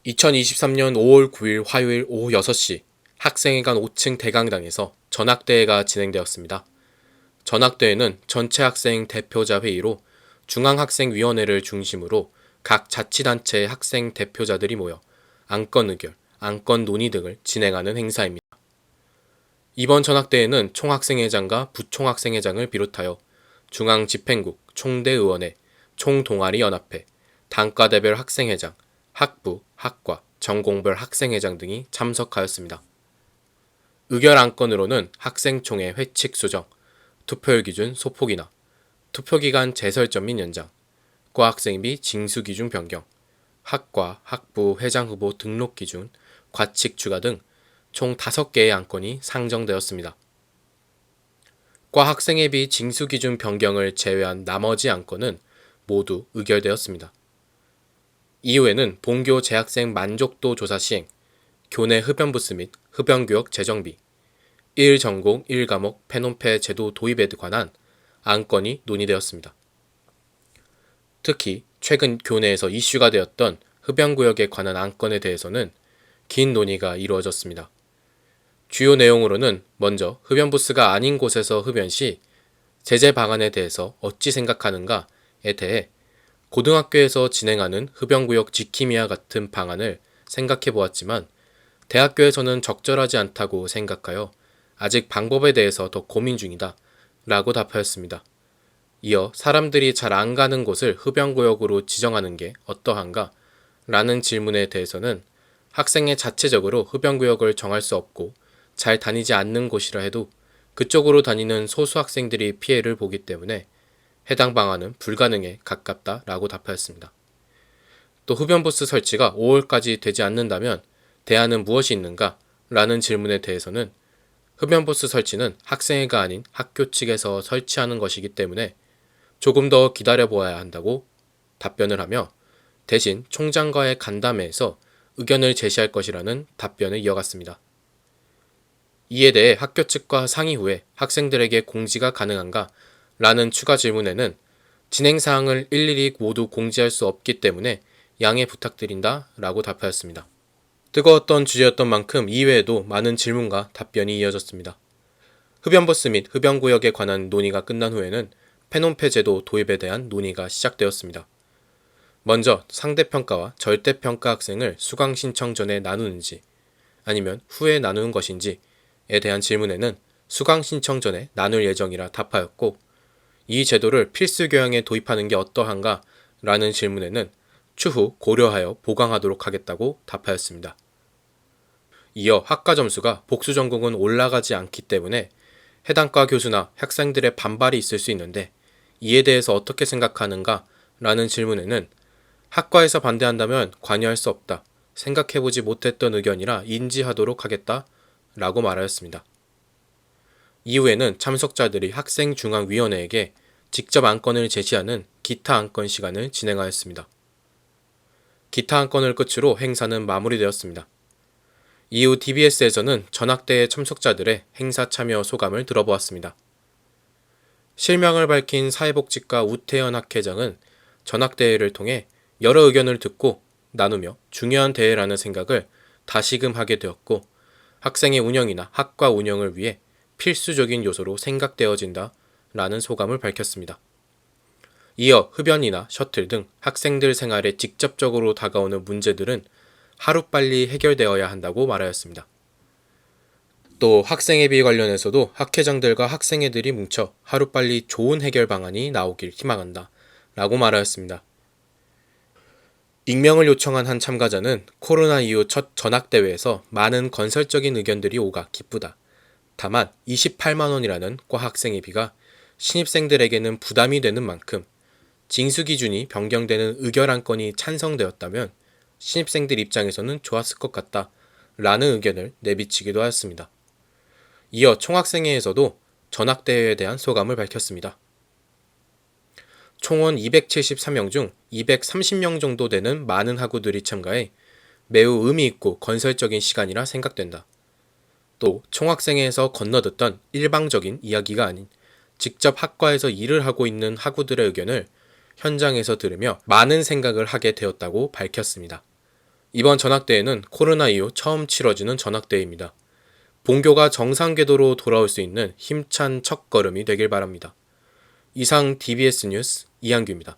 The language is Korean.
2023년 5월 9일 화요일 오후 6시 학생회관 5층 대강당에서 전학대회가 진행되었습니다. 전학대회는 전체 학생 대표자 회의로 중앙학생위원회를 중심으로 각 자치단체의 학생 대표자들이 모여 안건 의결, 안건 논의 등을 진행하는 행사입니다. 이번 전학대회는 총학생회장과 부총학생회장을 비롯하여 중앙집행국, 총대의원회, 총동아리연합회, 단과대별 학생회장, 학부, 학과, 전공별 학생회장 등이 참석하였습니다. 의결 안건으로는 학생총회 회칙 수정, 투표율 기준 소폭 인하, 투표기간 재설정 및 연장, 과학생비 징수기준 변경, 학과, 학부, 회장 후보 등록 기준, 과칙 추가 등 총 5개의 안건이 상정되었습니다. 과 학생회비 징수기준 변경을 제외한 나머지 안건은 모두 의결되었습니다. 이후에는 본교 재학생 만족도 조사 시행, 교내 흡연부스 및 흡연구역 재정비, 1전공 1과목 펜온페 제도 도입에 관한 안건이 논의되었습니다. 특히 최근 교내에서 이슈가 되었던 흡연구역에 관한 안건에 대해서는 긴 논의가 이루어졌습니다. 주요 내용으로는 먼저 흡연부스가 아닌 곳에서 흡연 시 제재 방안에 대해서 어찌 생각하는가에 대해 고등학교에서 진행하는 흡연구역 지킴이와 같은 방안을 생각해 보았지만 대학교에서는 적절하지 않다고 생각하여 아직 방법에 대해서 더 고민 중이다 라고 답하였습니다. 이어 사람들이 잘 안 가는 곳을 흡연구역으로 지정하는 게 어떠한가 라는 질문에 대해서는 학생회 자체적으로 흡연구역을 정할 수 없고 잘 다니지 않는 곳이라 해도 그쪽으로 다니는 소수 학생들이 피해를 보기 때문에 해당 방안은 불가능에 가깝다라고 답하였습니다. 또 흡연부스 설치가 5월까지 되지 않는다면 대안은 무엇이 있는가? 라는 질문에 대해서는 흡연부스 설치는 학생회가 아닌 학교 측에서 설치하는 것이기 때문에 조금 더 기다려보아야 한다고 답변을 하며 대신 총장과의 간담회에서 의견을 제시할 것이라는 답변을 이어갔습니다. 이에 대해 학교 측과 상의 후에 학생들에게 공지가 가능한가? 라는 추가 질문에는 진행사항을 일일이 모두 공지할 수 없기 때문에 양해 부탁드린다 라고 답하였습니다. 뜨거웠던 주제였던 만큼 이외에도 많은 질문과 답변이 이어졌습니다. 흡연부스 및 흡연구역에 관한 논의가 끝난 후에는 펜온페 제도 도입에 대한 논의가 시작되었습니다. 먼저 상대평가와 절대평가 학생을 수강 신청 전에 나누는지 아니면 후에 나누는 것인지에 대한 질문에는 수강 신청 전에 나눌 예정이라 답하였고 이 제도를 필수 교양에 도입하는 게 어떠한가? 라는 질문에는 추후 고려하여 보강하도록 하겠다고 답하였습니다. 이어 학과 점수가 복수 전공은 올라가지 않기 때문에 해당 과 교수나 학생들의 반발이 있을 수 있는데 이에 대해서 어떻게 생각하는가? 라는 질문에는 학과에서 반대한다면 관여할 수 없다. 생각해보지 못했던 의견이라 인지하도록 하겠다. 라고 말하였습니다. 이후에는 참석자들이 학생중앙위원회에게 직접 안건을 제시하는 기타 안건 시간을 진행하였습니다. 기타 안건을 끝으로 행사는 마무리되었습니다. 이후 DBS에서는 전학대회 참석자들의 행사 참여 소감을 들어보았습니다. 실명을 밝힌 사회복지과 우태현 학회장은 전학대회를 통해 여러 의견을 듣고 나누며 중요한 대회라는 생각을 다시금 하게 되었고 학생의 운영이나 학과 운영을 위해 필수적인 요소로 생각되어진다 라는 소감을 밝혔습니다. 이어 흡연이나 셔틀 등 학생들 생활에 직접적으로 다가오는 문제들은 하루빨리 해결되어야 한다고 말하였습니다. 또 학생회비 관련해서도 학회장들과 학생회들이 뭉쳐 하루빨리 좋은 해결 방안이 나오길 희망한다 라고 말하였습니다. 익명을 요청한 한 참가자는 코로나 이후 첫 전학대회에서 많은 건설적인 의견들이 오가 기쁘다. 다만 28만 원이라는 과 학생회비가 신입생들에게는 부담이 되는 만큼 징수 기준이 변경되는 의결 안건이 찬성되었다면 신입생들 입장에서는 좋았을 것 같다 라는 의견을 내비치기도 하였습니다. 이어 총학생회에서도 전학대회에 대한 소감을 밝혔습니다. 총원 273명 중 230명 정도 되는 많은 학우들이 참가해 매우 의미있고 건설적인 시간이라 생각된다. 또 총학생회에서 건너듣던 일방적인 이야기가 아닌 직접 학과에서 일을 하고 있는 학우들의 의견을 현장에서 들으며 많은 생각을 하게 되었다고 밝혔습니다. 이번 전학대회는 코로나 이후 처음 치러지는 전학대회입니다. 본교가 정상 궤도로 돌아올 수 있는 힘찬 첫걸음이 되길 바랍니다. 이상 DBS 뉴스 이한규입니다.